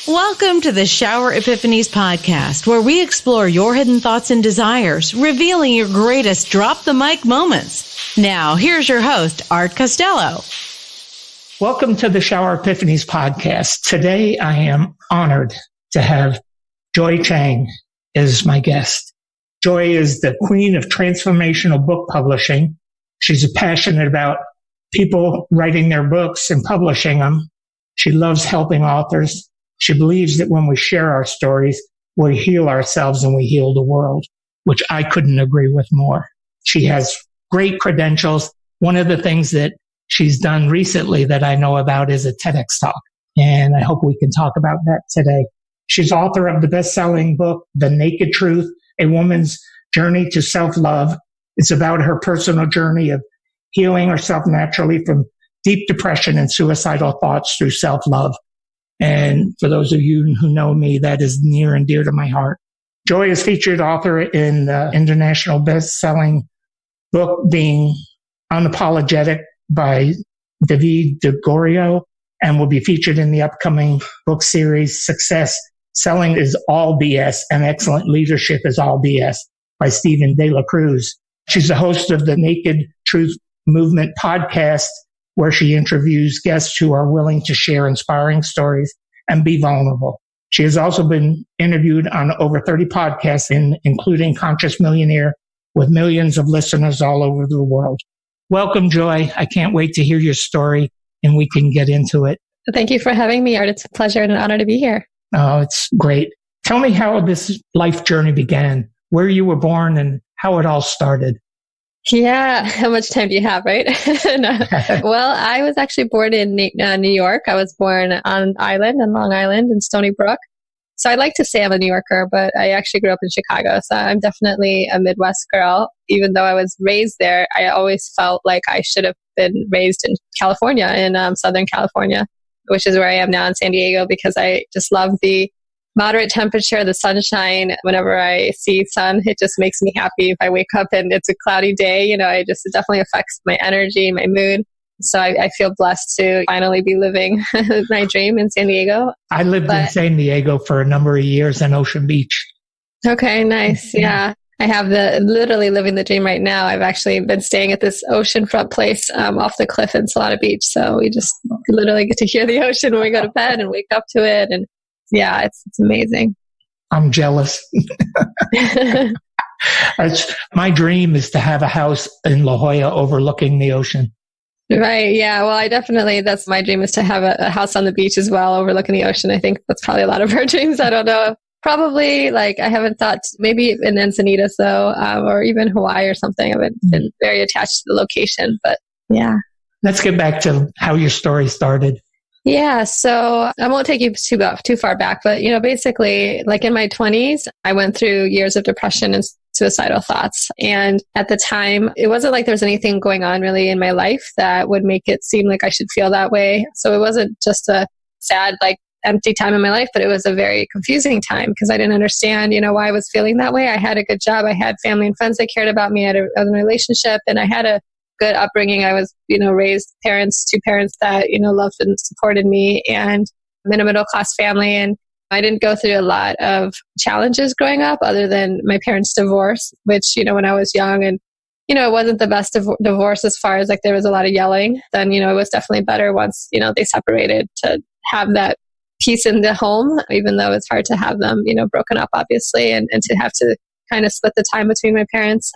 Welcome to the Shower Epiphanies podcast, where we explore your hidden thoughts and desires, revealing your greatest drop the mic moments. Now, here's your host, Art Costello. Welcome to the Shower Epiphanies podcast. Today, I am honored to have Joie Cheng as my guest. Joy is the queen of transformational book publishing. She's passionate about people writing their books and publishing them. She loves helping authors. She believes that when we share our stories, we heal ourselves and we heal the world, which I couldn't agree with more. She has great credentials. One of the things that she's done recently that I know about is a TEDx talk, and I hope we can talk about that today. She's author of the best-selling book, The Naked Truth, A Woman's Journey to Self-Love. It's about her personal journey of healing herself naturally from deep depression and suicidal thoughts through self-love. And for those of you who know me, that is near and dear to my heart. Joy is featured author in the international best-selling book being Unapologetic by David DeGorio, and will be featured in the upcoming book series Success Selling is All BS and Excellent Leadership is All BS by Stephen De La Cruz. She's the host of the Naked Truth Movement podcast, where she interviews guests who are willing to share inspiring stories and be vulnerable. She has also been interviewed on over 30 podcasts, including Conscious Millionaire, with millions of listeners all over the world. Welcome, Joy. I can't wait to hear your story, and we can get into it. Thank you for having me, Art. It's a pleasure and an honor to be here. Oh, it's great. Tell me how this life journey began, where you were born, and how it all started. Yeah, how much time do you have, right? No. Well, I was actually born in New York. I was born on Long Island in Stony Brook. So I like to say I'm a New Yorker, but I actually grew up in Chicago. So I'm definitely a Midwest girl. Even though I was raised there, I always felt like I should have been raised in California, in Southern California, which is where I am now in San Diego, because I just love the moderate temperature, the sunshine. Whenever I see sun, it just makes me happy. If I wake up and it's a cloudy day, it definitely affects my energy, my mood. So I feel blessed to finally be living my dream in San Diego. I lived in San Diego for a number of years in Ocean Beach. Okay, nice. Yeah. I have literally living the dream right now. I've actually been staying at this oceanfront place off the cliff in Solana Beach. So we just literally get to hear the ocean when we go to bed and wake up to it. And yeah, it's amazing. I'm jealous. My dream is to have a house in La Jolla overlooking the ocean. Right. Yeah. Well, that's my dream, is to have a house on the beach as well, overlooking the ocean. I think that's probably a lot of our dreams. I don't know. Probably, I haven't thought, maybe in Encinitas though, or even Hawaii or something. I've been very attached to the location, but yeah. Let's get back to how your story started. Yeah. So I won't take you too far back, but, basically, in my 20s, I went through years of depression and suicidal thoughts. And at the time, it wasn't like there was anything going on really in my life that would make it seem like I should feel that way. So it wasn't just a sad, empty time in my life, but it was a very confusing time, because I didn't understand, why I was feeling that way. I had a good job. I had family and friends that cared about me. I had a relationship, and I had a good upbringing. I was, raised two parents that, loved and supported me, and I'm in a middle class family. And I didn't go through a lot of challenges growing up, other than my parents' divorce, which, when I was young, and, it wasn't the best divorce as far as there was a lot of yelling. Then, it was definitely better once, they separated, to have that peace in the home, even though it's hard to have them, broken up, obviously, and to have to kind of split the time between my parents.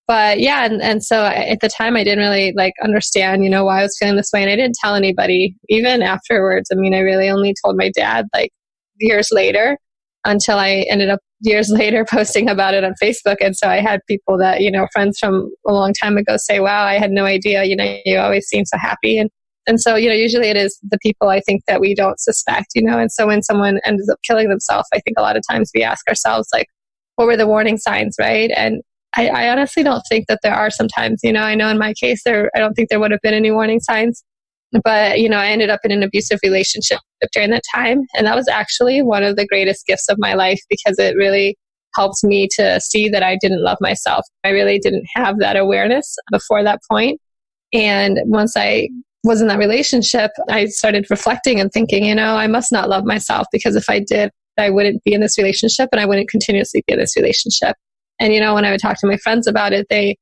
But yeah, and so at the time I didn't really understand, why I was feeling this way. And I didn't tell anybody, even afterwards. I mean, I really only told my dad years later, until I ended up years later posting about it on Facebook. And so I had people that, friends from a long time ago say, wow, I had no idea, you always seem so happy. And so, usually it is the people I think that we don't suspect, and so when someone ends up killing themselves, I think a lot of times we ask ourselves, what were the warning signs, right? And I honestly don't think that there are sometimes, I know in my case, I don't think there would have been any warning signs, but, I ended up in an abusive relationship during that time. And that was actually one of the greatest gifts of my life, because it really helped me to see that I didn't love myself. I really didn't have that awareness before that point. And once I was in that relationship, I started reflecting and thinking, I must not love myself, because if I did, I wouldn't be in this relationship and I wouldn't continuously be in this relationship. And, when I would talk to my friends about it, they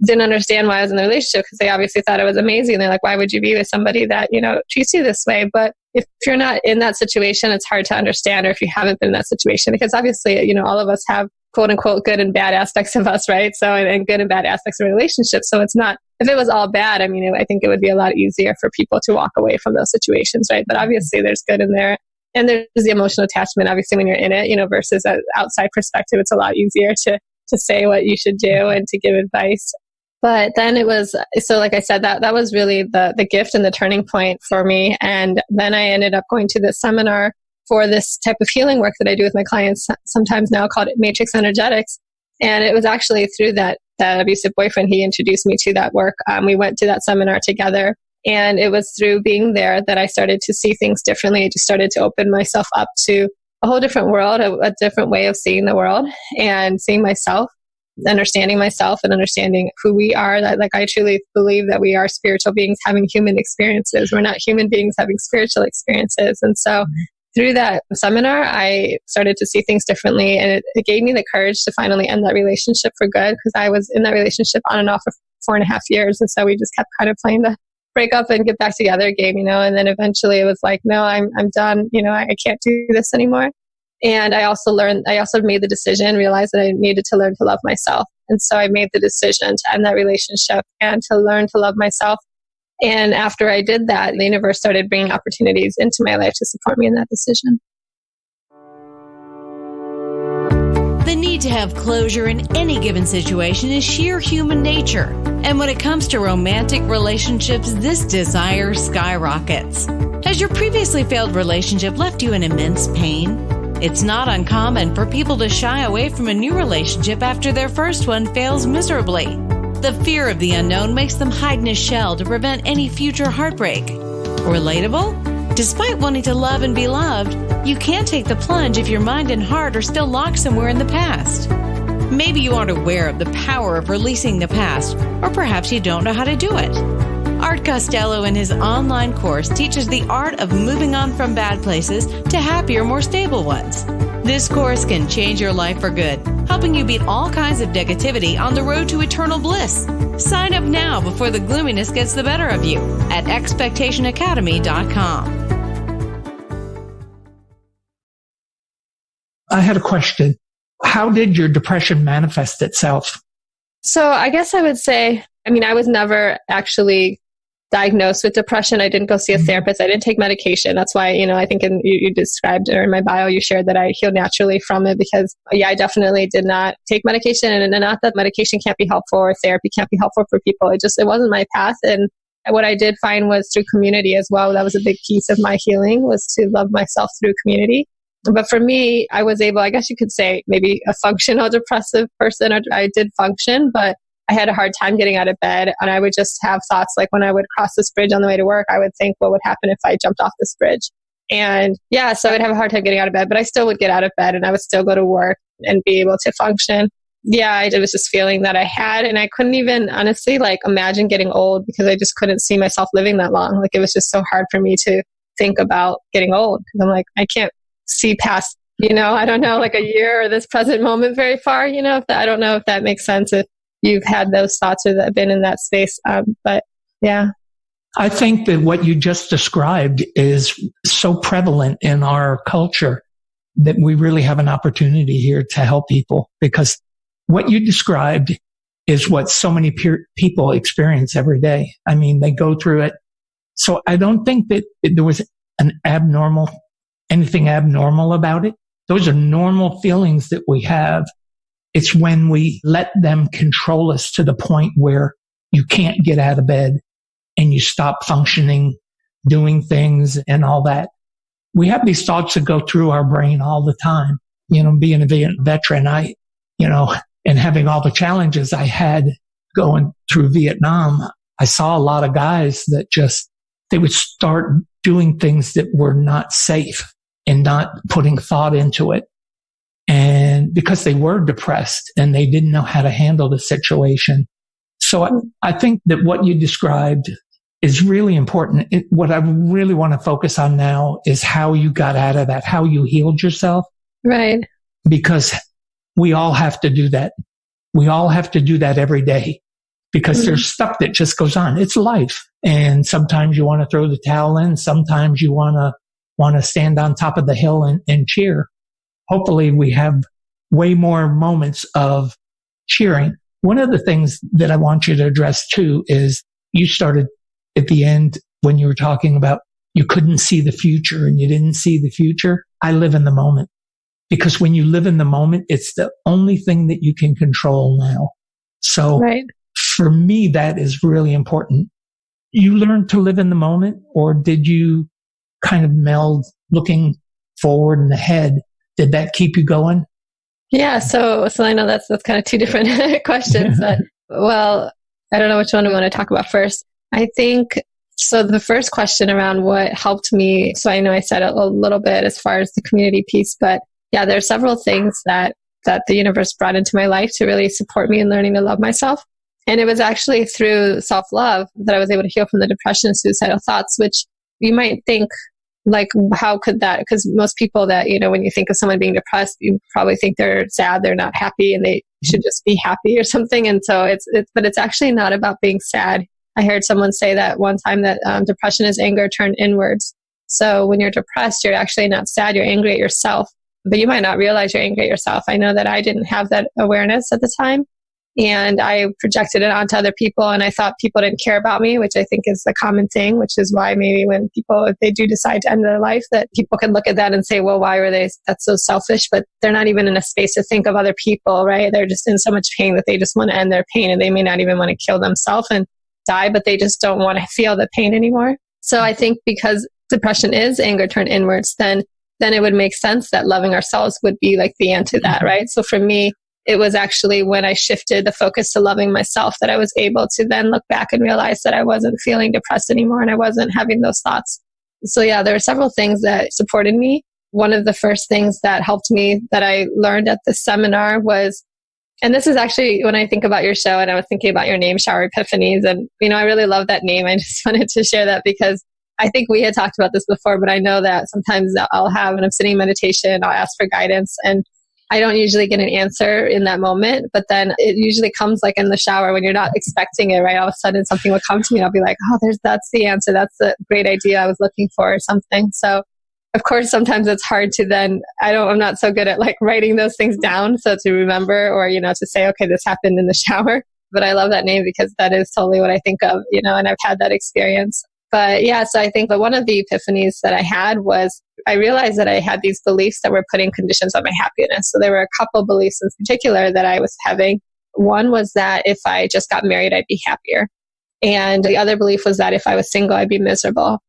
didn't understand why I was in the relationship, because they obviously thought it was amazing. They're like, why would you be with somebody that, treats you this way? But if you're not in that situation, it's hard to understand, or if you haven't been in that situation, because obviously, all of us have quote unquote good and bad aspects of us, right? So, and good and bad aspects of relationships. So it's not, if it was all bad, I think it would be a lot easier for people to walk away from those situations, right? But obviously there's good in there. And there's the emotional attachment, obviously, when you're in it, versus an outside perspective, it's a lot easier to say what you should do and to give advice. But then it was, so like I said, that was really the gift and the turning point for me. And then I ended up going to this seminar for this type of healing work that I do with my clients, sometimes now called Matrix Energetics. And it was actually through that abusive boyfriend, he introduced me to that work. We went to that seminar together. And it was through being there that I started to see things differently. I just started to open myself up to a whole different world, a different way of seeing the world and seeing myself, understanding myself and understanding who we are. Like, I truly believe that we are spiritual beings having human experiences. We're not human beings having spiritual experiences. And so through that seminar, I started to see things differently, and it gave me the courage to finally end that relationship for good, because I was in that relationship on and off for 4.5 years. And so we just kept kind of playing the break up and get back together game, and then eventually it was like, no, I'm done. I can't do this anymore. And I also made the decision, realized that I needed to learn to love myself. And so I made the decision to end that relationship and to learn to love myself. And after I did that, the universe started bringing opportunities into my life to support me in that decision. The need to have closure in any given situation is sheer human nature. And when it comes to romantic relationships, this desire skyrockets. Has your previously failed relationship left you in immense pain? It's not uncommon for people to shy away from a new relationship after their first one fails miserably. The fear of the unknown makes them hide in a shell to prevent any future heartbreak. Relatable? Despite wanting to love and be loved, you can't take the plunge if your mind and heart are still locked somewhere in the past. Maybe you aren't aware of the power of releasing the past, or perhaps you don't know how to do it. Art Costello in his online course teaches the art of moving on from bad places to happier, more stable ones. This course can change your life for good, helping you beat all kinds of negativity on the road to eternal bliss. Sign up now before the gloominess gets the better of you at expectationacademy.com. I had a question. How did your depression manifest itself? So I guess I would say, I was never actually diagnosed with depression. I didn't go see a therapist. I didn't take medication. That's why, I think you described, or in my bio, you shared that I healed naturally from it, because I definitely did not take medication, and not that medication can't be helpful or therapy can't be helpful for people. It wasn't my path. And what I did find was through community as well. That was a big piece of my healing, was to love myself through community. But for me, I was able, I guess you could say, maybe a functional depressive person. I did function, but I had a hard time getting out of bed. And I would just have thoughts like, when I would cross this bridge on the way to work, I would think, what would happen if I jumped off this bridge? And so I would have a hard time getting out of bed, but I still would get out of bed and I would still go to work and be able to function. It was this feeling that I had, and I couldn't even honestly imagine getting old, because I just couldn't see myself living that long. It was just so hard for me to think about getting old, because I'm like, I can't see past, I don't know, a year or this present moment very far, I don't know if that makes sense, if you've had those thoughts or been in that space. But yeah. I think that what you just described is so prevalent in our culture that we really have an opportunity here to help people, because what you described is what so many people experience every day. They go through it. So I don't think that there was anything abnormal about it. Those are normal feelings that we have. It's when we let them control us to the point where you can't get out of bed and you stop functioning, doing things and all that. We have these thoughts that go through our brain all the time. Being a veteran, and having all the challenges I had going through Vietnam, I saw a lot of guys that they would start doing things that were not safe and not putting thought into it. And because they were depressed and they didn't know how to handle the situation. So I think that what you described is really important. What I really want to focus on now is how you got out of that, how you healed yourself. Right. Because we all have to do that. We all have to do that every day because there's stuff that just goes on. It's life. And sometimes you want to throw the towel in. Sometimes you want to stand on top of the hill and cheer. Hopefully we have way more moments of cheering. One of the things that I want you to address too is you started at the end when you were talking about you couldn't see the future and you didn't see the future. I live in the moment because when you live in the moment, it's the only thing that you can control now. So for me, that is really important. You learned to live in the moment, or did you kind of meld looking forward and ahead? Did that keep you going? Yeah. So I know that's kind of two different questions, but well, I don't know which one we want to talk about first. I think, so the first question around what helped me, so I know I said a little bit as far as the community piece, but yeah, there are several things that the universe brought into my life to really support me in learning to love myself. And it was actually through self-love that I was able to heal from the depression and suicidal thoughts, which you might think, like, how could that? Because most people that, when you think of someone being depressed, you probably think they're sad, they're not happy, and they should just be happy or something. And so but it's actually not about being sad. I heard someone say that one time that depression is anger turned inwards. So when you're depressed, you're actually not sad, you're angry at yourself, but you might not realize you're angry at yourself. I know that I didn't have that awareness at the time. And I projected it onto other people, and I thought people didn't care about me, which I think is the common thing, which is why maybe when people, if they do decide to end their life, that people can look at that and say, well, why were they, that's so selfish, but they're not even in a space to think of other people, right? They're just in so much pain that they just want to end their pain, and they may not even want to kill themselves and die, but they just don't want to feel the pain anymore. So I think because depression is anger turned inwards, then it would make sense that loving ourselves would be like the end to that, right? So for me, it was actually when I shifted the focus to loving myself that I was able to then look back and realize that I wasn't feeling depressed anymore and I wasn't having those thoughts. So yeah, there are several things that supported me. One of the first things that helped me that I learned at the seminar was, and this is actually when I think about your show and I was thinking about your name, Shower Epiphanies. And, I really love that name. I just wanted to share that because I think we had talked about this before, but I know that sometimes I'll have, when I'm sitting in meditation, I'll ask for guidance, and I don't usually get an answer in that moment, but then it usually comes like in the shower when you're not expecting it, right? All of a sudden something will come to me and I'll be like, oh, that's the answer. That's the great idea I was looking for or something. So of course, sometimes it's hard to then, I'm not so good at like writing those things down. So to remember or, to say, okay, this happened in the shower. But I love that name because that is totally what I think of, and I've had that experience. But yeah, so I think that one of the epiphanies that I had was I realized that I had these beliefs that were putting conditions on my happiness. So there were a couple beliefs in particular that I was having. One was that if I just got married, I'd be happier. And the other belief was that if I was single, I'd be miserable.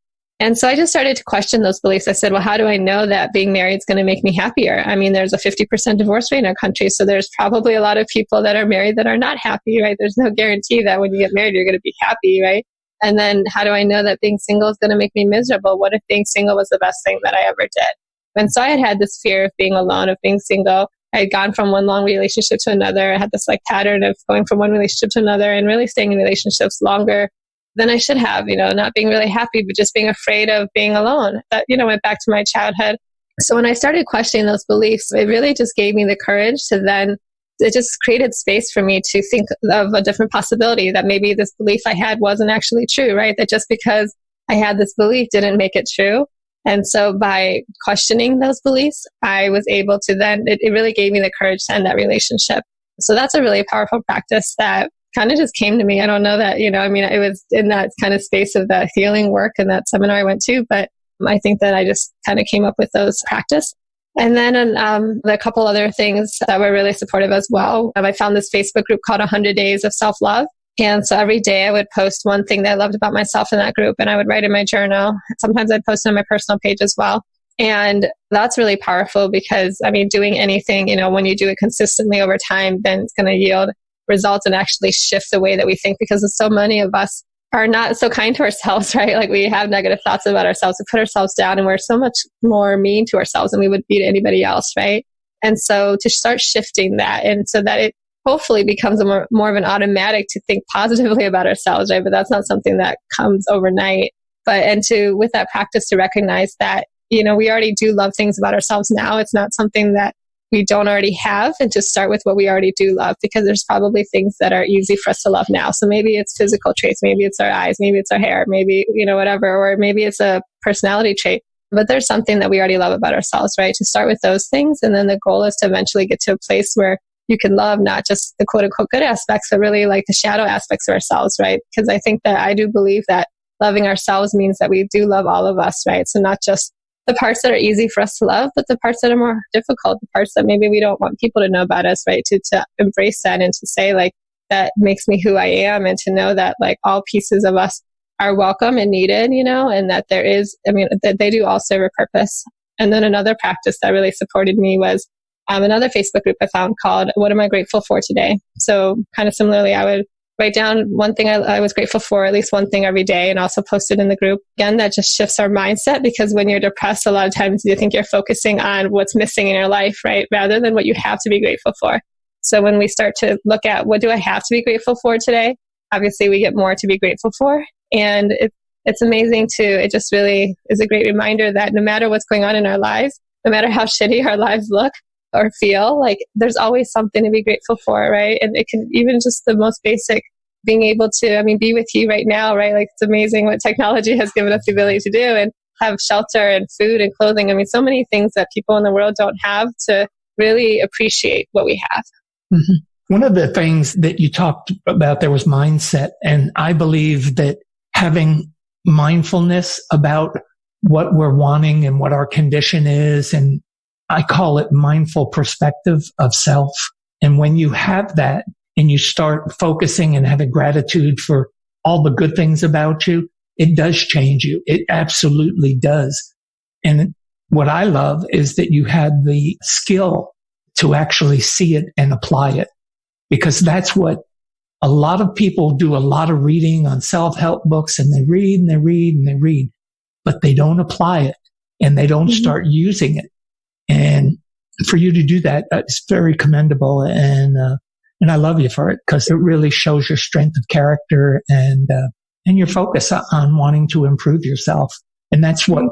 And so I just started to question those beliefs. I said, well, how do I know that being married is going to make me happier? I mean, there's a 50% divorce rate in our country. So there's probably a lot of people that are married that are not happy, right? There's no guarantee that when you get married, you're going to be happy, right? And then how do I know that being single is going to make me miserable? What if being single was the best thing that I ever did? And so I had this fear of being alone, of being single. I had gone from one long relationship to another. I had this pattern of going from one relationship to another and really staying in relationships longer than I should have, not being really happy, but just being afraid of being alone. That, went back to my childhood. So when I started questioning those beliefs, it really just gave me the courage to then, it just created space for me to think of a different possibility that maybe this belief I had wasn't actually true, right? That just because I had this belief didn't make it true. And so by questioning those beliefs, I was able to then, it really gave me the courage to end that relationship. So that's a really powerful practice that kind of just came to me. I don't know that, it was in that kind of space of that healing work and that seminar I went to, but I think that I just kind of came up with those practice. And then a couple other things that were really supportive as well. I found this Facebook group called 100 Days of Self-Love. And so every day I would post one thing that I loved about myself in that group, and I would write in my journal. Sometimes I'd post it on my personal page as well. And that's really powerful because, doing anything, when you do it consistently over time, then it's going to yield results and actually shift the way that we think, because so many of us are not so kind to ourselves, right? Like we have negative thoughts about ourselves. We put ourselves down and we're so much more mean to ourselves than we would be to anybody else, right? And so to start shifting that, and so that hopefully becomes more of an automatic to think positively about ourselves, right? But that's not something that comes overnight. With that practice to recognize that, we already do love things about ourselves now. It's not something that we don't already have, and to start with what we already do love, because there's probably things that are easy for us to love now. So maybe it's physical traits, maybe it's our eyes, maybe it's our hair, maybe, whatever, or maybe it's a personality trait. But there's something that we already love about ourselves, right? To start with those things. And then the goal is to eventually get to a place where you can love not just the quote unquote good aspects, but really like the shadow aspects of ourselves, right? Because I do believe that loving ourselves means that we do love all of us, right? So not just the parts that are easy for us to love, but the parts that are more difficult, the parts that maybe we don't want people to know about us, right? To embrace that and to say like, that makes me who I am, and to know that like all pieces of us are welcome and needed, and that that they do all serve a purpose. And then another practice that really supported me was another Facebook group I found called What Am I Grateful For Today? So kind of similarly, I would write down one thing I was grateful for, at least one thing every day, and also post it in the group. Again, that just shifts our mindset, because when you're depressed, a lot of times you think you're focusing on what's missing in your life, right? Rather than what you have to be grateful for. So when we start to look at what do I have to be grateful for today, obviously we get more to be grateful for. And it's amazing too. It just really is a great reminder that no matter what's going on in our lives, no matter how shitty our lives look or feel, like there's always something to be grateful for, right? And it can even just the most basic, being able to, be with you right now, right? Like it's amazing what technology has given us the ability to do, and have shelter and food and clothing. So many things that people in the world don't have, to really appreciate what we have. Mm-hmm. One of the things that you talked about there was mindset. And I believe that having mindfulness about what we're wanting and what our condition is, and I call it mindful perspective of self. And when you have that and you start focusing and having gratitude for all the good things about you, it does change you. It absolutely does. And what I love is that you had the skill to actually see it and apply it, because that's what a lot of people do. A lot of reading on self-help books, and they read and they read and they read, but they don't apply it and they don't start using it. And for you to do that, it's very commendable. And I love you for it, because it really shows your strength of character and your focus on wanting to improve yourself. And that's what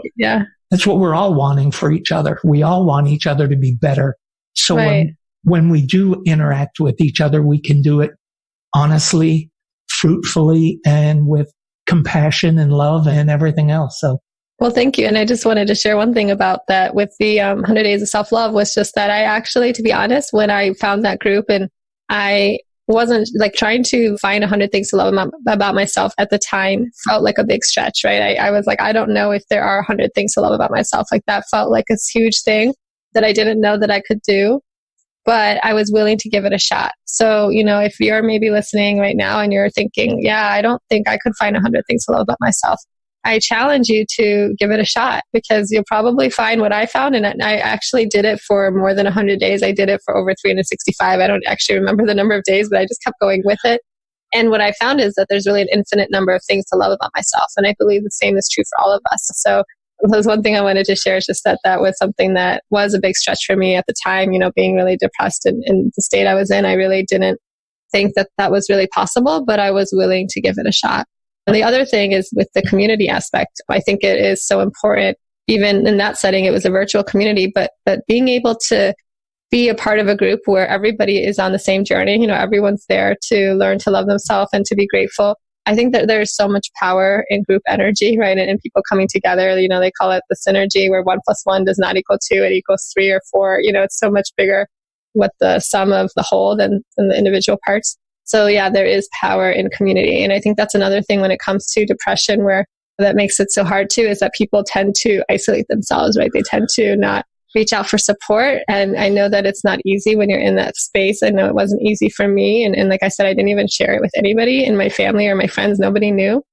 we're all wanting for each other. We all want each other to be better. So when we do interact with each other, we can do it honestly, fruitfully, and with compassion and love and everything else. So, well, thank you. And I just wanted to share one thing about that with the 100 Days of Self-Love, was just that I actually, to be honest, when I found that group, and I wasn't like trying to find 100 things to love about myself at the time, felt like a big stretch, right? I was like, I don't know if there are 100 things to love about myself. Like that felt like a huge thing that I didn't know that I could do, but I was willing to give it a shot. So, if you're maybe listening right now and you're thinking, yeah, I don't think I could find 100 things to love about myself, I challenge you to give it a shot, because you'll probably find what I found. And I actually did it for more than 100 days. I did it for over 365. I don't actually remember the number of days, but I just kept going with it. And what I found is that there's really an infinite number of things to love about myself. And I believe the same is true for all of us. So that was one thing I wanted to share, is just that was something that was a big stretch for me at the time, being really depressed in the state I was in. I really didn't think that was really possible, but I was willing to give it a shot. And the other thing is with the community aspect. I think it is so important, even in that setting, it was a virtual community, but being able to be a part of a group where everybody is on the same journey, everyone's there to learn to love themselves and to be grateful. I think that there's so much power in group energy, right? And people coming together, they call it the synergy, where 1 + 1 does not equal 2, it equals 3 or 4. It's so much bigger what the sum of the whole than the individual parts. So yeah, there is power in community. And I think that's another thing when it comes to depression, where that makes it so hard too, is that people tend to isolate themselves, right? They tend to not reach out for support. And I know that it's not easy when you're in that space. I know it wasn't easy for me. And like I said, I didn't even share it with anybody in my family or my friends. Nobody knew.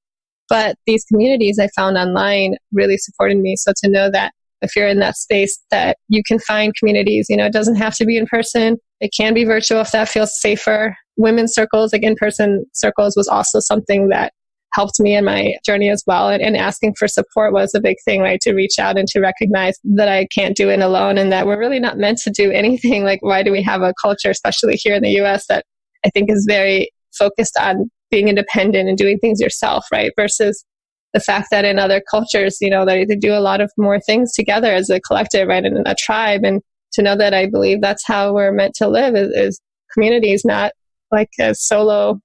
But these communities I found online really supported me. So to know that if you're in that space, that you can find communities, it doesn't have to be in person. It can be virtual if that feels safer. Women's circles, like in-person circles, was also something that helped me in my journey as well. And asking for support was a big thing, right? To reach out and to recognize that I can't do it alone, and that we're really not meant to do anything. Like, why do we have a culture, especially here in the US, that I think is very focused on being independent and doing things yourself, right? Versus the fact that in other cultures, they do a lot of more things together as a collective, right? And a tribe. And to know that I believe that's how we're meant to live is communities, not like a solo,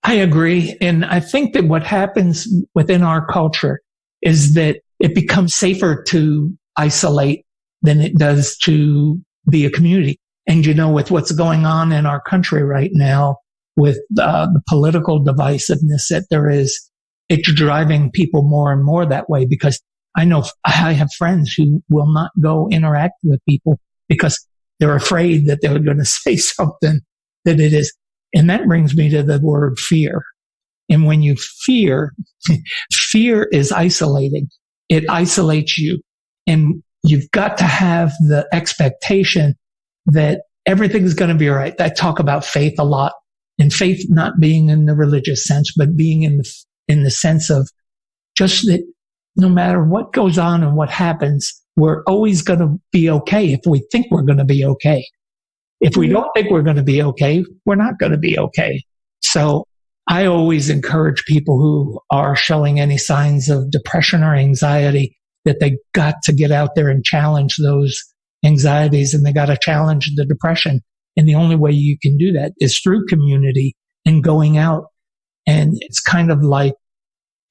I agree. And I think that what happens within our culture is that it becomes safer to isolate than it does to be a community. And, with what's going on in our country right now, with the political divisiveness that there is, it's driving people more and more that way, because I know I have friends who will not go interact with people because they're afraid that they're going to say something that it is. And that brings me to the word fear. And when you fear is isolating. It isolates you. And you've got to have the expectation that everything's going to be all right. I talk about faith a lot, and faith not being in the religious sense, but being in the sense of just that no matter what goes on and what happens, we're always going to be okay if we think we're going to be okay. If we don't think we're going to be okay, we're not going to be okay. So I always encourage people who are showing any signs of depression or anxiety that they got to get out there and challenge those anxieties, and they got to challenge the depression. And the only way you can do that is through community and going out. And it's kind of like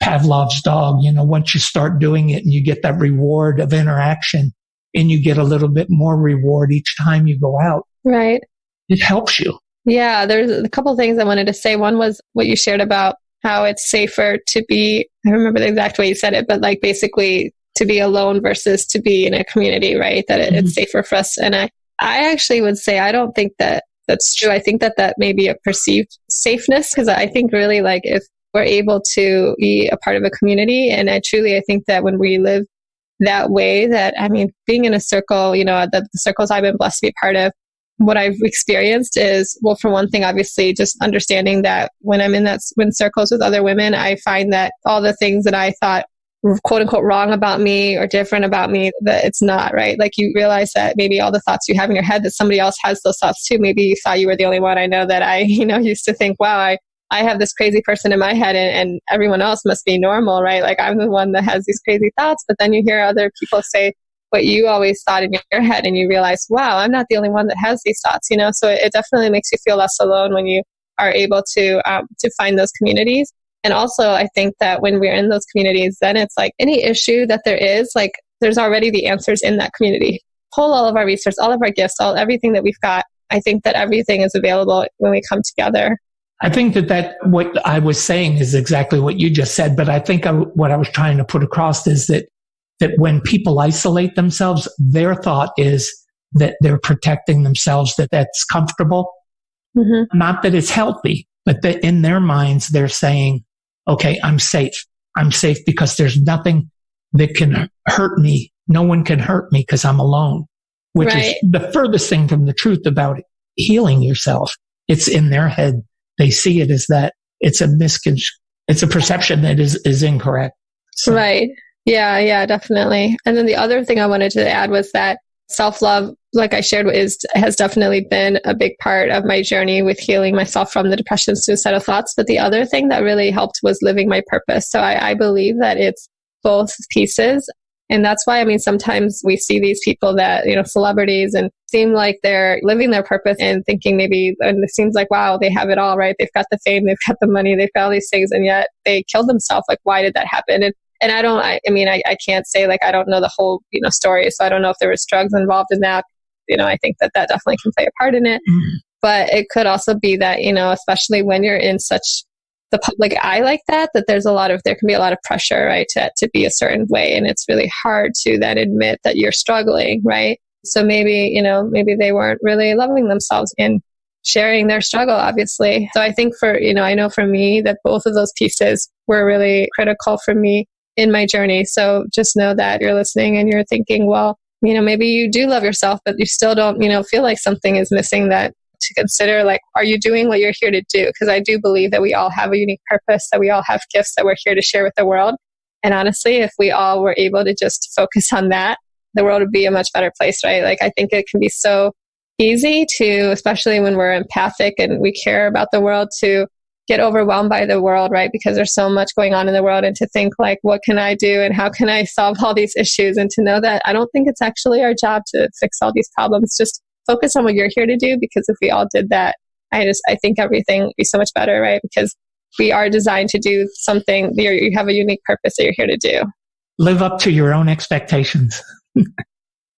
Pavlov's dog, once you start doing it and you get that reward of interaction and you get a little bit more reward each time you go out. Right. It helps you. Yeah, there's a couple of things I wanted to say. One was what you shared about how it's safer to be, I don't remember the exact way you said it, but like basically to be alone versus to be in a community, right? That it's safer for us. And I actually would say, I don't think that that's true. I think that may be a perceived safeness, because I think really like if we're able to be a part of a community, and I think that when we live that way, that, being in a circle, the circles I've been blessed to be a part of, what I've experienced is, well, for one thing, obviously just understanding that when I'm in circles with other women, I find that all the things that I thought were quote unquote wrong about me or different about me, that it's not, right? Like you realize that maybe all the thoughts you have in your head, that somebody else has those thoughts too. Maybe you thought you were the only one. I know that I, used to think, wow, I have this crazy person in my head and everyone else must be normal, right? Like I'm the one that has these crazy thoughts. But then you hear other people say what you always thought in your head, and you realize, wow, I'm not the only one that has these thoughts, So it definitely makes you feel less alone when you are able to find those communities. And also, I think that when we're in those communities, then it's like any issue that there is, like there's already the answers in that community. Pull all of our resources, all of our gifts, everything that we've got. I think that everything is available when we come together. I think that what I was saying is exactly what you just said, but I think what I was trying to put across is that when people isolate themselves, their thought is that they're protecting themselves, that's comfortable. Mm-hmm. Not that it's healthy, but that in their minds, they're saying, okay, I'm safe. I'm safe because there's nothing that can hurt me. No one can hurt me because I'm alone, which is the furthest thing from the truth about healing yourself. It's in their head. They see it as that. It's a perception that is incorrect. So. Right. Yeah, definitely. And then the other thing I wanted to add was that self-love, like I shared, has definitely been a big part of my journey with healing myself from the depression, suicidal thoughts. But the other thing that really helped was living my purpose. So I believe that it's both pieces. And that's why, sometimes we see these people that, celebrities, and seem like they're living their purpose and thinking maybe, and it seems like, wow, they have it all, right? They've got the fame, they've got the money, they've got all these things, and yet they killed themselves. Like, why did that happen? And I can't say, like, I don't know the whole, story. So I don't know if there was drugs involved in that. I think that definitely can play a part in it. Mm-hmm. But it could also be that, especially when you're in such the public eye like that there can be a lot of pressure, right, to be a certain way. And it's really hard to then admit that you're struggling, right? So maybe they weren't really loving themselves in sharing their struggle, obviously. So I think I know for me that both of those pieces were really critical for me in my journey. So just know that you're listening and you're thinking, well, maybe you do love yourself, but you still don't, feel like something is missing, that to consider, like, are you doing what you're here to do? Because I do believe that we all have a unique purpose, that we all have gifts that we're here to share with the world. And honestly, if we all were able to just focus on that, the world would be a much better place, right? Like, I think it can be so easy to, especially when we're empathic and we care about the world, to get overwhelmed by the world, right? Because there's so much going on in the world, and to think like, what can I do and how can I solve all these issues? And to know that I don't think it's actually our job to fix all these problems. Just focus on what you're here to do, because if we all did that, I think everything would be so much better, right? Because we are designed to do something. You have a unique purpose that you're here to do. Live up to your own expectations.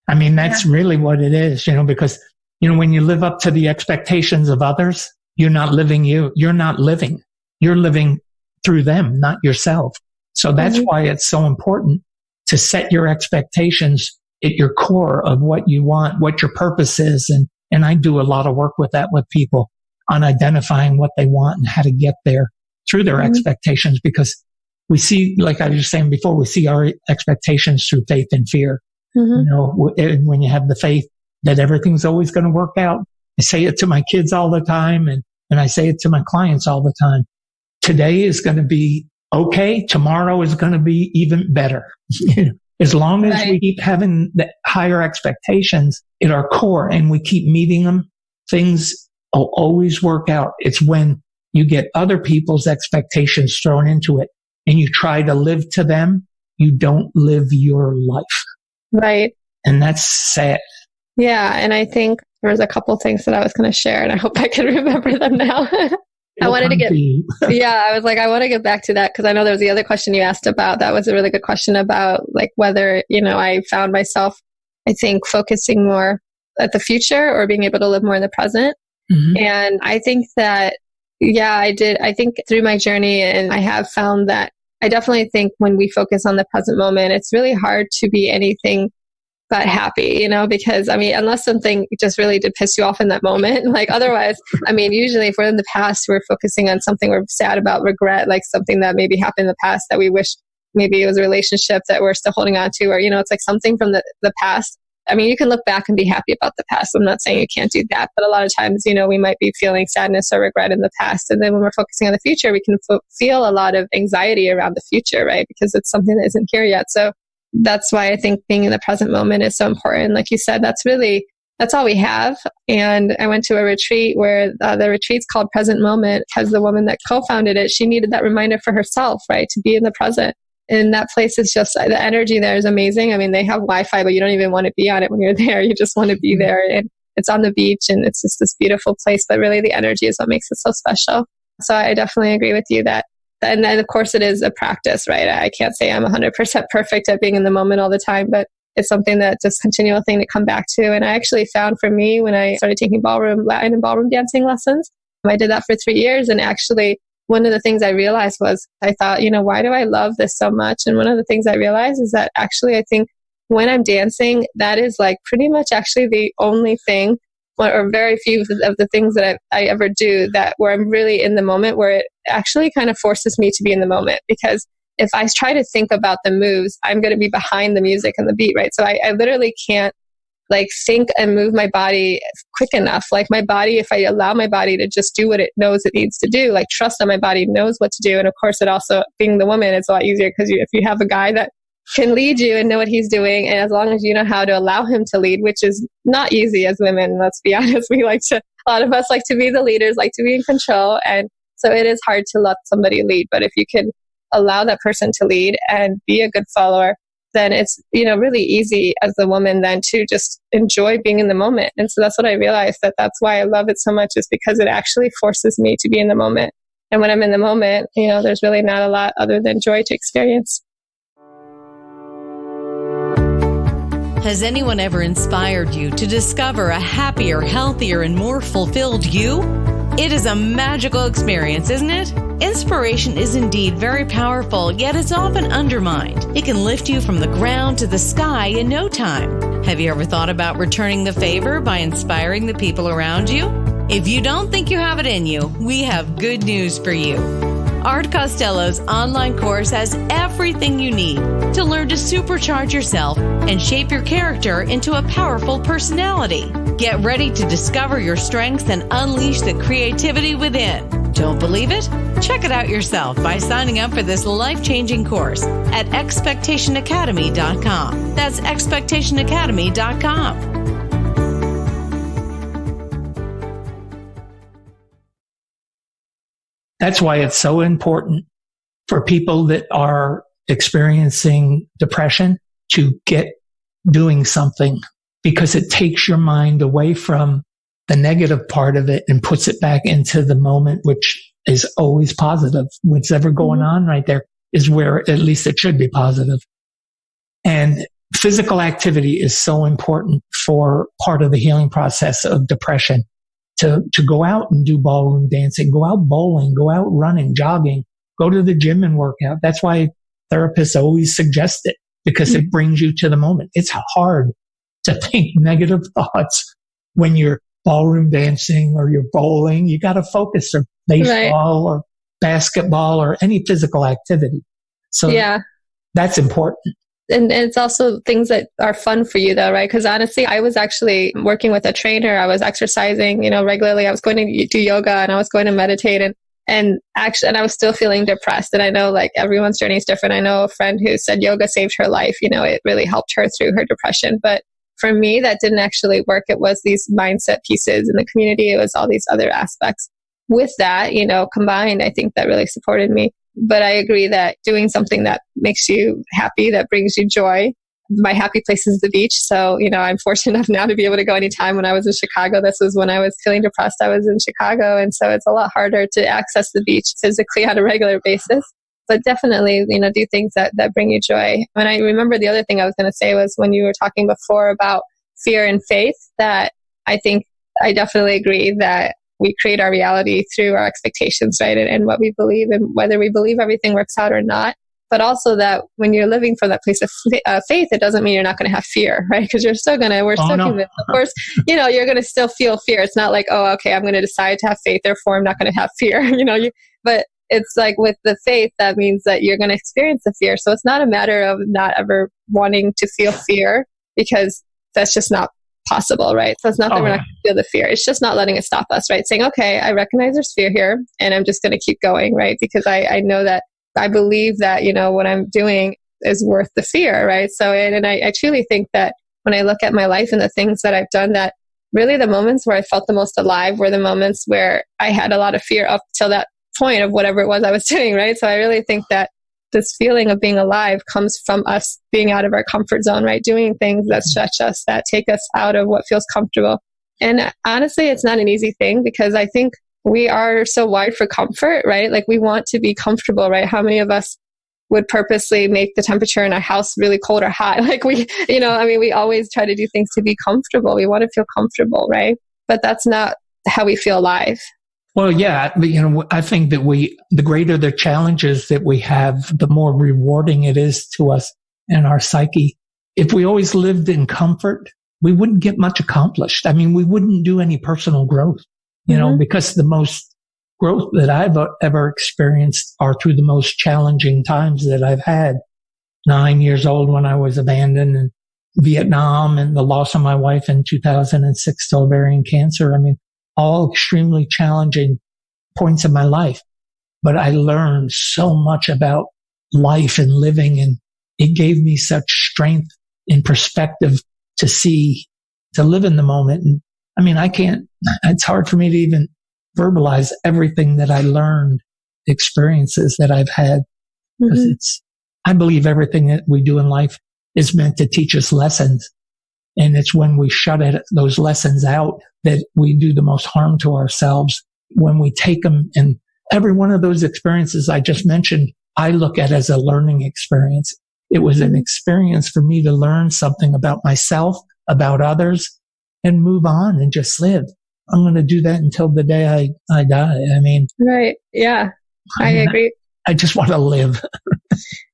I mean, that's really what it is, because, when you live up to the expectations of others, you're not living you're not living. You're living through them, not yourself. So that's why it's so important to set your expectations at your core of what you want, what your purpose is. And I do a lot of work with that with people on identifying what they want and how to get there through their expectations, because we see, like I was saying before, we see our expectations through faith and fear. When you have the faith that everything's always going to work out. I say it to my kids all the time, and I say it to my clients all the time. Today is going to be okay. Tomorrow is going to be even better. As long as we keep having the higher expectations at our core and we keep meeting them, things will always work out. It's when you get other people's expectations thrown into it and you try to live to them, you don't live your life. Right. And that's sad. Yeah. And I think there was a couple things that I was going to share, and I hope I can remember them now. I wanted to get, I was like, I want to get back to that, because I know there was the other question you asked about. That was a really good question about like whether, I found myself, I think, focusing more at the future or being able to live more in the present. And I think that, I did. I think through my journey, and I have found that I definitely think when we focus on the present moment, it's really hard to be anything but happy, because unless something just really did piss you off in that moment, like otherwise, usually if we're in the past, we're focusing on something we're sad about, regret, like something that maybe happened in the past that we wish maybe it was a relationship that we're still holding on to, or, it's like something from the past. You can look back and be happy about the past. I'm not saying you can't do that, but a lot of times, we might be feeling sadness or regret in the past. And then when we're focusing on the future, we can feel a lot of anxiety around the future, right? Because it's something that isn't here yet. So that's why I think being in the present moment is so important. Like you said, that's all we have. And I went to a retreat where the retreat's called Present Moment, because the woman that co-founded it, she needed that reminder for herself, right? To be in the present. And that place is just, the energy there is amazing. They have Wi-Fi, but you don't even want to be on it when you're there. You just want to be there. And it's on the beach, and it's just this beautiful place. But really the energy is what makes it so special. So I definitely agree with you that. And then, of course, it is a practice, right? I can't say I'm 100% perfect at being in the moment all the time, but it's something that just continual thing to come back to. And I actually found for me, when I started taking Latin and ballroom dancing lessons, I did that for 3 years. And actually, one of the things I realized was, I thought, why do I love this so much? And one of the things I realized is that actually, I think when I'm dancing, that is like pretty much actually the only thing, or very few of the things that I ever do where I'm really in the moment, where it actually kind of forces me to be in the moment. Because if I try to think about the moves, I'm going to be behind the music and the beat, right? So I literally can't think and move my body quick enough. Like my body, if I allow my body to just do what it knows it needs to do, trust that my body knows what to do. And of course, it also, being the woman, it's a lot easier, because if you have a guy that can lead you and know what he's doing, and as long as you know how to allow him to lead, which is not easy as women, let's be honest. A lot of us like to be the leaders, like to be in control. And so it is hard to let somebody lead. But if you can allow that person to lead and be a good follower, then it's, really easy as a woman then to just enjoy being in the moment. And so that's what I realized, that's why I love it so much, is because it actually forces me to be in the moment. And when I'm in the moment, there's really not a lot other than joy to experience. Has anyone ever inspired you to discover a happier, healthier, and more fulfilled you? It is a magical experience, isn't it? Inspiration is indeed very powerful, yet it's often undermined. It can lift you from the ground to the sky in no time. Have you ever thought about returning the favor by inspiring the people around you? If you don't think you have it in you, we have good news for you. Art Costello's online course has everything you need to learn to supercharge yourself and shape your character into a powerful personality. Get ready to discover your strengths and unleash the creativity within. Don't believe it? Check it out yourself by signing up for this life-changing course at expectationacademy.com. That's expectationacademy.com. That's why it's so important for people that are experiencing depression to get doing something, because it takes your mind away from the negative part of it and puts it back into the moment, which is always positive. What's ever going on right there is where at least it should be positive. And physical activity is so important for part of the healing process of depression. To go out and do ballroom dancing, go out bowling, go out running, jogging, go to the gym and work out. That's why therapists always suggest it, because it brings you to the moment. It's hard to think negative thoughts when you're ballroom dancing or you're bowling. You got to focus, or baseball or basketball or any physical activity. So that's important. And it's also things that are fun for you though, right? Because honestly, I was actually working with a trainer. I was exercising, regularly. I was going to do yoga and I was going to meditate and I was still feeling depressed. And I know like everyone's journey is different. I know a friend who said yoga saved her life. It really helped her through her depression. But for me, that didn't actually work. It was these mindset pieces in the community. It was all these other aspects. With that, combined, I think that really supported me. But I agree that doing something that makes you happy, that brings you joy. My happy place is the beach. So, I'm fortunate enough now to be able to go anytime. When I was in Chicago, this was when I was feeling depressed. I was in Chicago. And so it's a lot harder to access the beach physically on a regular basis. But definitely, do things that bring you joy. And I remember the other thing I was going to say was when you were talking before about fear and faith, that I think I definitely agree that we create our reality through our expectations, right? And what we believe, and whether we believe everything works out or not. But also that when you're living from that place of faith, it doesn't mean you're not going to have fear, right? Because we're still convinced. Of course, you're going to still feel fear. It's not like, oh, okay, I'm going to decide to have faith, therefore I'm not going to have fear, but it's like with the faith, that means that you're going to experience the fear. So it's not a matter of not ever wanting to feel fear, because that's just not possible, right? So it's not that we're not going to feel the fear. It's just not letting it stop us, right? Saying, okay, I recognize there's fear here and I'm just going to keep going, right? Because I know that I believe that, what I'm doing is worth the fear, right? So, and I truly think that when I look at my life and the things that I've done, that really the moments where I felt the most alive were the moments where I had a lot of fear up till that point of whatever it was I was doing, right? So I really think that this feeling of being alive comes from us being out of our comfort zone, right? Doing things that stretch us, that take us out of what feels comfortable. And honestly, it's not an easy thing, because I think we are so wired for comfort, right? Like we want to be comfortable, right? How many of us would purposely make the temperature in our house really cold or hot? Like we always try to do things to be comfortable. We want to feel comfortable, right? But that's not how we feel alive. Well, yeah, I think that the greater the challenges that we have, the more rewarding it is to us and our psyche. If we always lived in comfort, we wouldn't get much accomplished. We wouldn't do any personal growth, because the most growth that I've ever experienced are through the most challenging times that I've had. 9 years old when I was abandoned, in Vietnam, and the loss of my wife in 2006 to ovarian cancer. All extremely challenging points in my life. But I learned so much about life and living, and it gave me such strength and perspective to live in the moment. And it's hard for me to even verbalize everything that I learned, experiences that I've had. Because I believe everything that we do in life is meant to teach us lessons. And it's when we shut those lessons out that we do the most harm to ourselves. When we take them, and every one of those experiences I just mentioned, I look at as a learning experience. It was an experience for me to learn something about myself, about others, and move on and just live. I'm going to do that until the day I die. Right. Yeah, I agree. I just want to live.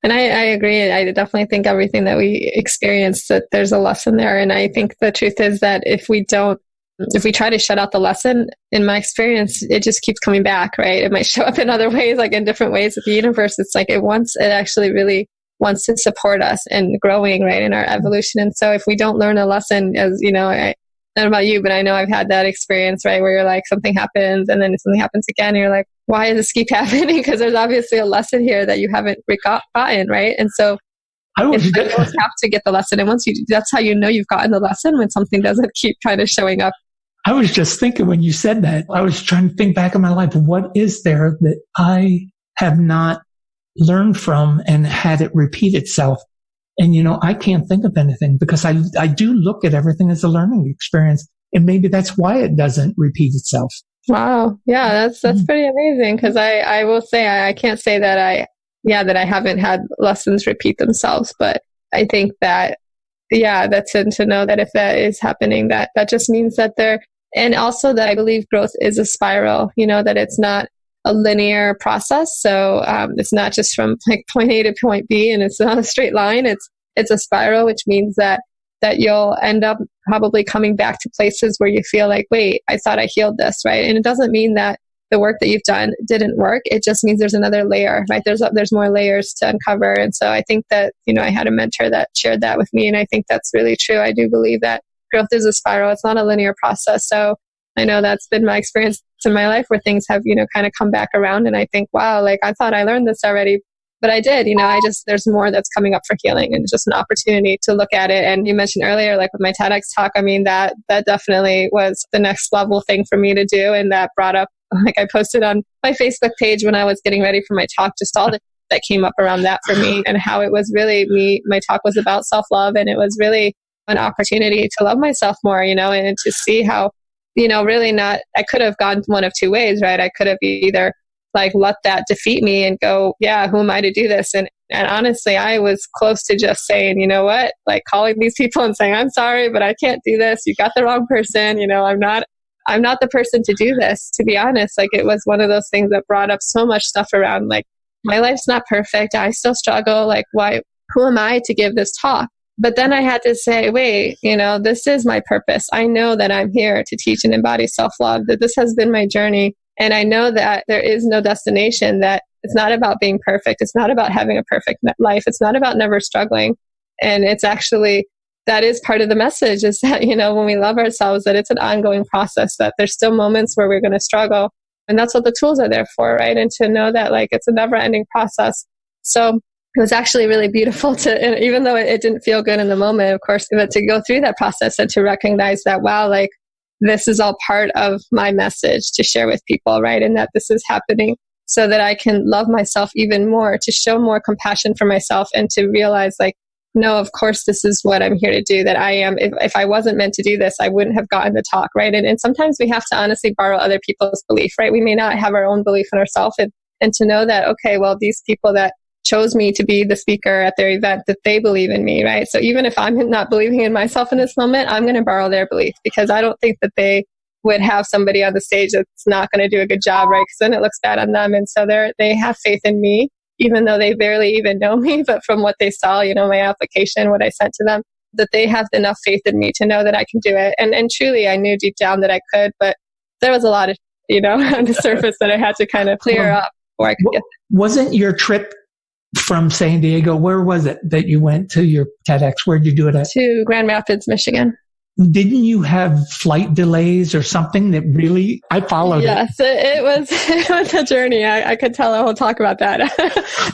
And I agree. I definitely think everything that we experience, that there's a lesson there. And I think the truth is that if we try to shut out the lesson, in my experience, it just keeps coming back, right? It might show up in other ways, like in different ways of the universe. It's like it actually really wants to support us in growing, right, in our evolution. And so if we don't learn a lesson, as I don't know about you, but I know I've had that experience, right, where you're like, something happens and then something happens again, and you're like, why does this keep happening? Because there's obviously a lesson here that you haven't gotten, right? And so you always have to get the lesson. And once that's how you know you've gotten the lesson, when something doesn't keep kind of showing up I was just thinking when you said that, I was trying to think back in my life, what is there that I have not learned from and had it repeat itself? And, I can't think of anything because I do look at everything as a learning experience. And maybe that's why it doesn't repeat itself. Wow. Yeah, that's pretty amazing. Because I will say, I can't say that I haven't had lessons repeat themselves. But I think that, that's to know that if that is happening, that just means that and also that I believe growth is a spiral, that it's not a linear process. So it's not just from like point A to point B and it's not a straight line. It's a spiral, which means that you'll end up probably coming back to places where you feel like, wait, I thought I healed this, right? And it doesn't mean that the work that you've done didn't work. It just means there's another layer, right? There's more layers to uncover. And so I think that, I had a mentor that shared that with me. And I think that's really true. I do believe that growth is a spiral. It's not a linear process. So I know that's been my experience in my life where things have, kind of come back around. And I think, wow, like I thought I learned this already, but I did, there's more that's coming up for healing and just an opportunity to look at it. And you mentioned earlier, like with my TEDx talk, I mean, that definitely was the next level thing for me to do. And that brought up, like I posted on my Facebook page when I was getting ready for my talk, just all that came up around that for me and how it was really my talk was about self-love. And it was really an opportunity to love myself more, and to see how, really not, I could have gone one of two ways, right? I could have either like let that defeat me and go, yeah, who am I to do this? And honestly, I was close to just saying, you know what, like calling these people and saying, I'm sorry, but I can't do this. You got the wrong person. I'm not the person to do this, to be honest. Like it was one of those things that brought up so much stuff around like, my life's not perfect. I still struggle. Like, who am I to give this talk? But then I had to say, wait, this is my purpose. I know that I'm here to teach and embody self-love, that this has been my journey. And I know that there is no destination, that it's not about being perfect. It's not about having a perfect life. It's not about never struggling. And it's actually, that is part of the message is that, when we love ourselves, that it's an ongoing process, that there's still moments where we're going to struggle. And that's what the tools are there for, right? And to know that like it's a never ending process. So it was actually really beautiful to, even though it didn't feel good in the moment, of course, but to go through that process and to recognize that, wow, like this is all part of my message to share with people, right? And that this is happening so that I can love myself even more, to show more compassion for myself and to realize like, no, of course, this is what I'm here to do, that I am. If I wasn't meant to do this, I wouldn't have gotten the talk, right? And sometimes we have to honestly borrow other people's belief, right? We may not have our own belief in ourselves and to know that, okay, well, these people that chose me to be the speaker at their event, that they believe in me, right? So even if I'm not believing in myself in this moment, I'm going to borrow their belief because I don't think that they would have somebody on the stage that's not going to do a good job, right? Because then it looks bad on them. And so they have faith in me, even though they barely even know me, but from what they saw, my application, what I sent to them, that they have enough faith in me to know that I can do it. And truly, I knew deep down that I could, but there was a lot of, on the surface that I had to kind of clear up before I could get there. Wasn't your trip from San Diego, where was it that you went to your TEDx? Where did you do it at? To Grand Rapids, Michigan. Didn't you have flight delays or something that really, I followed yes, it was a journey. I could tell a whole talk about that.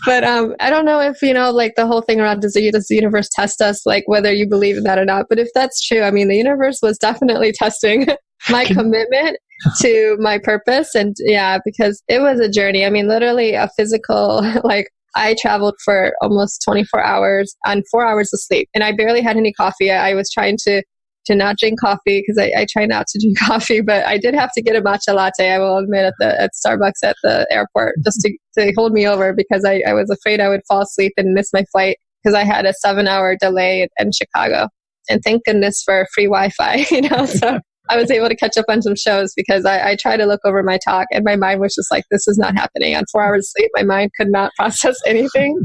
But I don't know if, like the whole thing around does the universe test us, like whether you believe in that or not. But if that's true, I mean, the universe was definitely testing my commitment to my purpose. And because it was a journey. I mean, literally a physical, like I traveled for almost 24 hours on 4 hours of sleep and I barely had any coffee. I was trying to not drink coffee because I try not to drink coffee, but I did have to get a matcha latte, I will admit, at Starbucks at the airport just to hold me over because I was afraid I would fall asleep and miss my flight because I had a 7-hour delay in Chicago. And thank goodness for free Wi-Fi, so I was able to catch up on some shows because I tried to look over my talk and my mind was just like, this is not happening. On 4 hours of sleep, my mind could not process anything.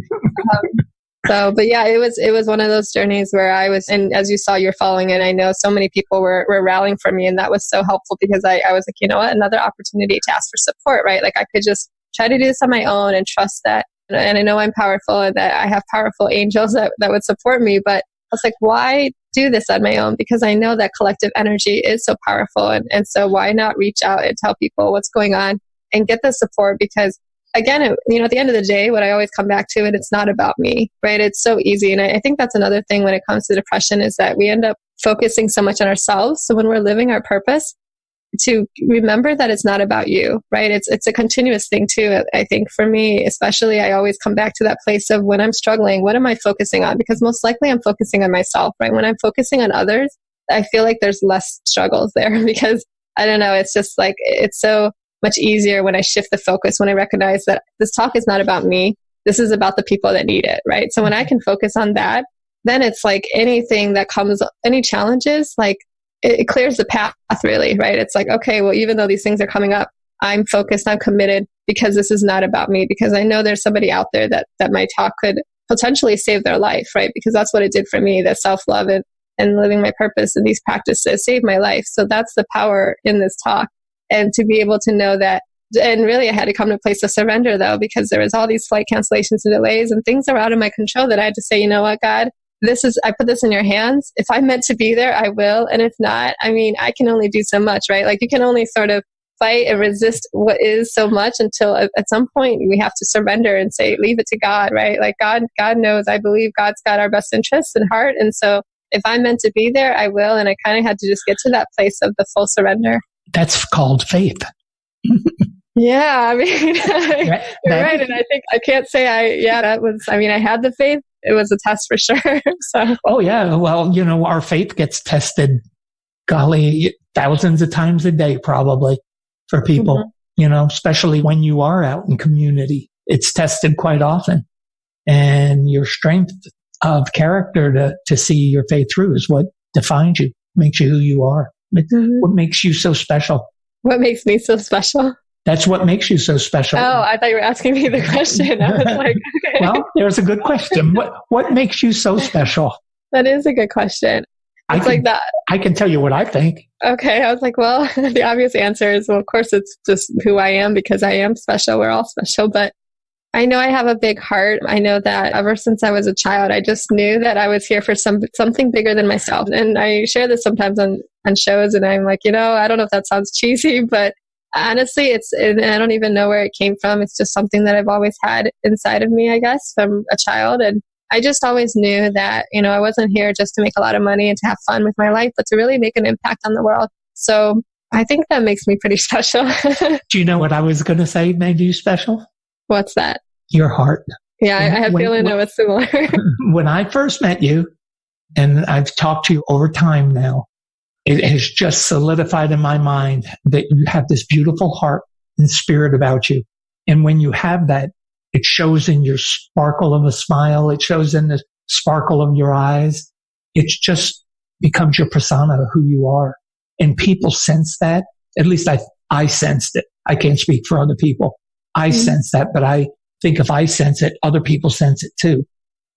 But yeah, it was one of those journeys where I was, and as you saw, you're following it. I know so many people were rallying for me and that was so helpful because I was like, you know what, another opportunity to ask for support, right? Like I could just try to do this on my own and trust that, and I know I'm powerful and that I have powerful angels that would support me, but I was like, why do this on my own? Because I know that collective energy is so powerful. And so why not reach out and tell people what's going on and get the support? Because again, at the end of the day, what I always come back to, it's not about me, right? It's so easy. And I think that's another thing when it comes to depression is that we end up focusing so much on ourselves. So when we're living our purpose, to remember that it's not about you, right? It's a continuous thing too. I think for me, especially, I always come back to that place of when I'm struggling, what am I focusing on? Because most likely I'm focusing on myself, right? When I'm focusing on others, I feel like there's less struggles there because I don't know, it's just like, it's so much easier when I shift the focus, when I recognize that this talk is not about me. This is about the people that need it, right? So when I can focus on that, then it's like anything that comes, any challenges, like it clears the path really, right? It's like, okay, well, even though these things are coming up, I'm focused, I'm committed because this is not about me, because I know there's somebody out there that my talk could potentially save their life, right? Because that's what it did for me, that self-love and living my purpose and these practices saved my life. So that's the power in this talk. And to be able to know that, and really I had to come to a place of surrender though, because there was all these flight cancellations and delays and things that were out of my control that I had to say, you know what, God, I put this in your hands. If I'm meant to be there, I will. And if not, I mean, I can only do so much, right? Like you can only sort of fight and resist what is so much until at some point we have to surrender and say, leave it to God, right? Like God knows, I believe God's got our best interests in heart. And so if I'm meant to be there, I will. And I kind of had to just get to that place of the full surrender. That's called faith. Yeah, I mean, you're right. And I think I can't say I had the faith. It was a test for sure. So. Oh yeah. Well, our faith gets tested, golly, thousands of times a day, probably for people, especially when you are out in community, it's tested quite often. And your strength of character to see your faith through is what defines you, makes you who you are. What makes you so special? What makes me so special? That's what makes you so special. Oh, I thought you were asking me the question. I was like, okay. Well, there's a good question. What makes you so special? That is a good question. It's like that. I can tell you what I think. Okay. I was like, well, the obvious answer is, well, of course, it's just who I am because I am special. We're all special. But I know I have a big heart. I know that ever since I was a child, I just knew that I was here for something bigger than myself. And I share this sometimes on shows, and I'm like, I don't know if that sounds cheesy, but honestly, and I don't even know where it came from. It's just something that I've always had inside of me, I guess, from a child. And I just always knew that, I wasn't here just to make a lot of money and to have fun with my life, but to really make an impact on the world. So I think that makes me pretty special. Do you know what I was going to say made you special? What's that? Your heart. Yeah, I had a feeling it was similar. When I first met you, and I've talked to you over time now, it has just solidified in my mind that you have this beautiful heart and spirit about you. And when you have that, it shows in your sparkle of a smile. It shows in the sparkle of your eyes. It just becomes your persona, who you are. And people sense that. At least I sensed it. I can't speak for other people. I sense that, but I think if I sense it, other people sense it too.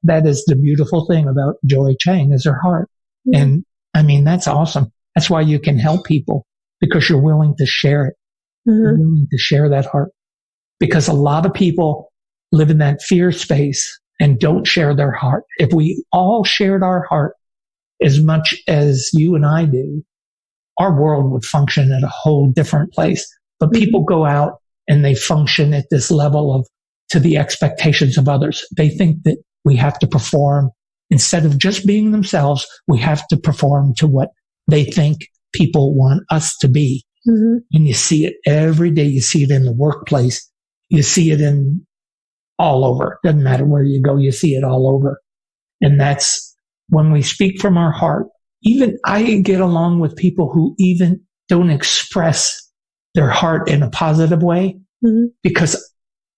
That is the beautiful thing about Joie Cheng, is her heart. And I mean, that's awesome. That's why you can help people, because you're willing to share it. You're willing to share that heart. Because a lot of people live in that fear space and don't share their heart. If we all shared our heart as much as you and I do, our world would function at a whole different place. But people go out and they function at this level of to the expectations of others. They think that we have to perform. Instead of just being themselves, we have to perform to what they think people want us to be. And you see it every day. You see it in the workplace. You see it in all over. Doesn't matter where you go. You see it all over. And that's when we speak from our heart. Even I get along with people who even don't express their heart in a positive way, because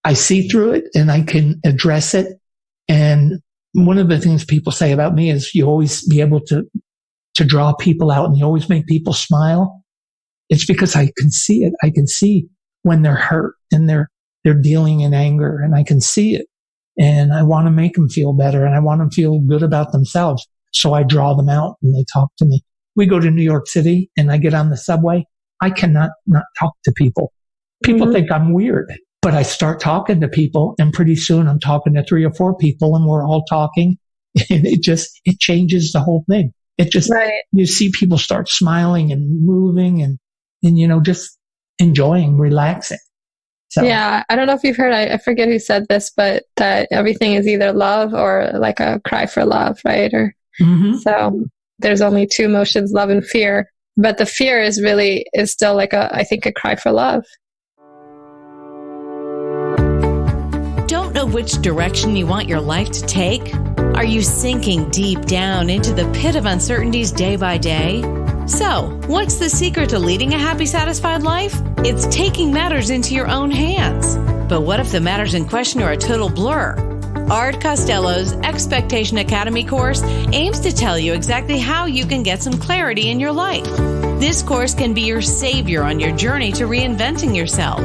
I see through it and I can address it. And one of the things people say about me is you always be able to draw people out and you always make people smile. It's because I can see it. I can see when they're hurt and they're dealing in anger, and I can see it. And I want to make them feel better, and I want them to feel good about themselves. So I draw them out and they talk to me. We go to New York City and I get on the subway. I cannot not talk to people. People think I'm weird, but I start talking to people, and pretty soon I'm talking to 3 or 4 people and we're all talking, and it changes the whole thing. It just, you see people start smiling and moving and just enjoying, relaxing. So. Yeah, I don't know if you've heard, I forget who said this, but that everything is either love or like a cry for love, right? Or so there's only 2 emotions, love and fear. But the fear is still like I think a cry for love. Don't know which direction you want your life to take? Are you sinking deep down into the pit of uncertainties day by day? So, what's the secret to leading a happy, satisfied life? It's taking matters into your own hands. But what if the matters in question are a total blur? Art Costello's Expectation Academy course aims to tell you exactly how you can get some clarity in your life. This course can be your savior on your journey to reinventing yourself.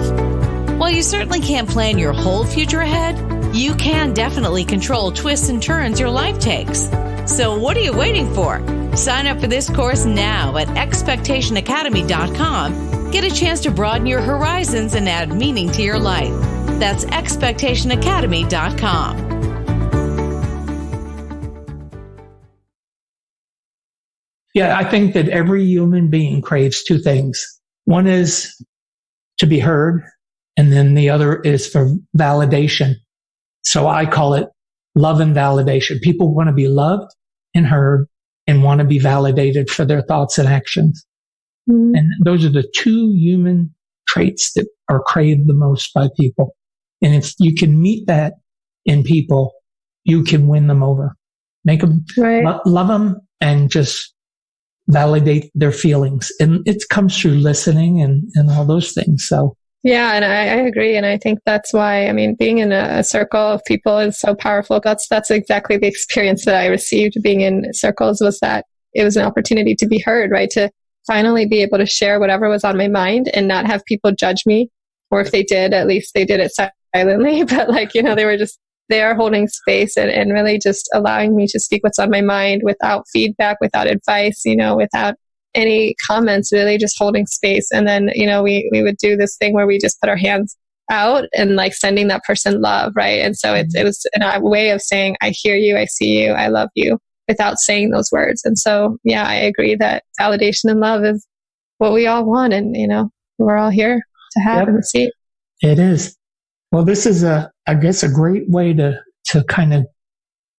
While you certainly can't plan your whole future ahead, you can definitely control twists and turns your life takes. So what are you waiting for? Sign up for this course now at expectationacademy.com. Get a chance to broaden your horizons and add meaning to your life. That's expectationacademy.com. Yeah, I think that every human being craves two things. One is to be heard, and then the other is for validation. So I call it love and validation. People want to be loved and heard and want to be validated for their thoughts and actions. Mm-hmm. And those are the two human traits that are craved the most by people. And if you can meet that in people, you can win them over. Make them love them and just validate their feelings. And it comes through listening and all those things. So yeah, and I agree. And I think that's why, being in a circle of people is so powerful. That's exactly the experience that I received being in circles, was that it was an opportunity to be heard, right? To finally be able to share whatever was on my mind and not have people judge me. Or if they did, at least they did it silently. But they were just there holding space and really just allowing me to speak what's on my mind without feedback, without advice, without any comments, really just holding space. And then, we would do this thing where we just put our hands out and sending that person love, right? And so it was a way of saying, I hear you, I see you, I love you, without saying those words. And so, yeah, I agree that validation and love is what we all want. And, we're all here to have and receive. It is. Well, this is I guess a great way to kind of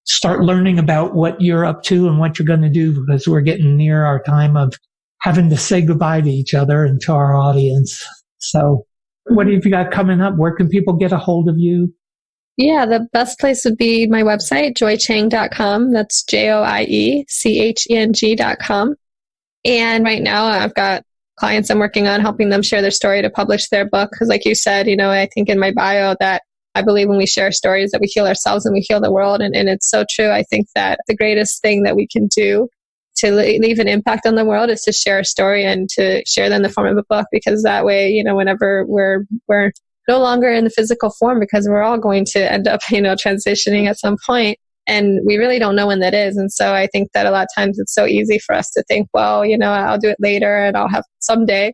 start learning about what you're up to and what you're going to do, because we're getting near our time of having to say goodbye to each other and to our audience. So what have you got coming up? Where can people get a hold of you? Yeah, the best place would be my website, joiecheng.com. That's JOIECHENG.com. And right now I've got clients I'm working on, helping them share their story to publish their book. Because like you said, I think in my bio that I believe when we share stories that we heal ourselves and we heal the world. And it's so true. I think that the greatest thing that we can do to leave an impact on the world is to share a story and to share them in the form of a book, because that way, whenever we're no longer in the physical form, because we're all going to end up, transitioning at some point, and we really don't know when that is. And so I think that a lot of times it's so easy for us to think, well, I'll do it later and I'll have someday.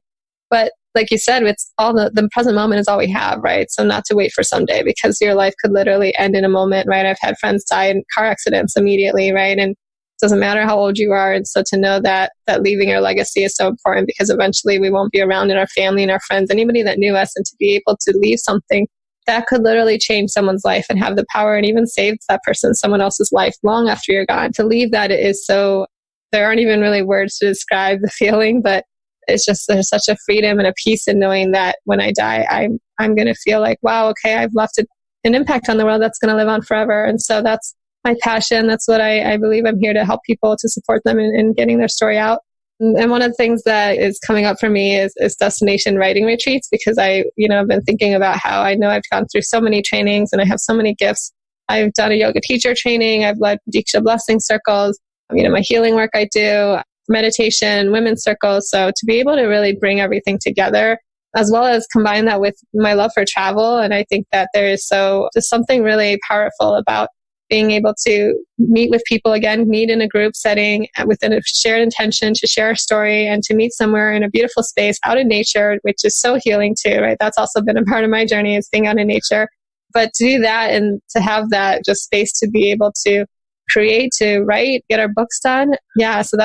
But like you said, it's all the present moment is all we have, right? So not to wait for someday, because your life could literally end in a moment, right? I've had friends die in car accidents immediately, right? And it doesn't matter how old you are. And so to know that leaving your legacy is so important, because eventually we won't be around in our family and our friends, anybody that knew us, and to be able to leave something that could literally change someone's life and have the power and even save that person, someone else's life long after you're gone. To leave that is so, there aren't even really words to describe the feeling, but it's just, there's such a freedom and a peace in knowing that when I die, I'm going to feel like, wow, okay, I've left an impact on the world that's going to live on forever. And so that's my passion. That's what I believe. I'm here to help people, to support them in getting their story out. And one of the things that is coming up for me is destination writing retreats, because I've been thinking about how I know I've gone through so many trainings and I have so many gifts. I've done a yoga teacher training. I've led Diksha blessing circles, my healing work I do, meditation, women's circles. So to be able to really bring everything together, as well as combine that with my love for travel. And I think that there is just something really powerful about being able to meet with people again, meet in a group setting within a shared intention to share a story and to meet somewhere in a beautiful space out in nature, which is so healing too, right? That's also been a part of my journey, is being out in nature. But to do that and to have that just space to be able to create, to write, get our books done. Yeah. So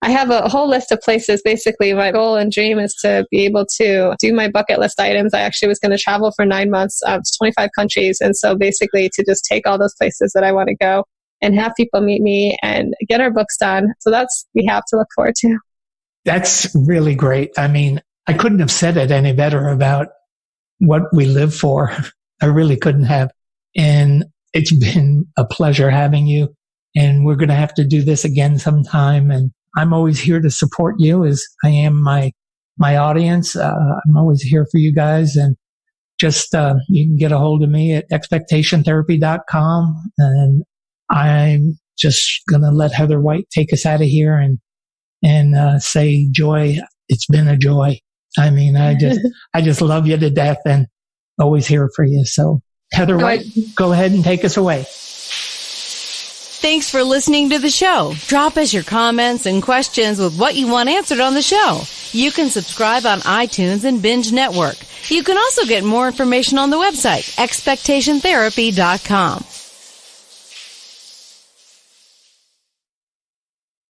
I have a whole list of places. Basically, my goal and dream is to be able to do my bucket list items. I actually was going to travel for 9 months to 25 countries. And so basically to just take all those places that I want to go and have people meet me and get our books done. So we have to look forward to. That's really great. I mean, I couldn't have said it any better about what we live for. I really couldn't have. And it's been a pleasure having you. And we're going to have to do this again sometime. And I'm always here to support you as I am my audience. I'm always here for you guys. And just, you can get a hold of me at expectationtherapy.com. And I'm just going to let Heather White take us out of here and say, Joy, it's been a joy. I mean, I just love you to death and always here for you. So Heather White, go ahead and take us away. Thanks for listening to the show. Drop us your comments and questions with what you want answered on the show. You can subscribe on iTunes and Binge Network. You can also get more information on the website, expectationtherapy.com.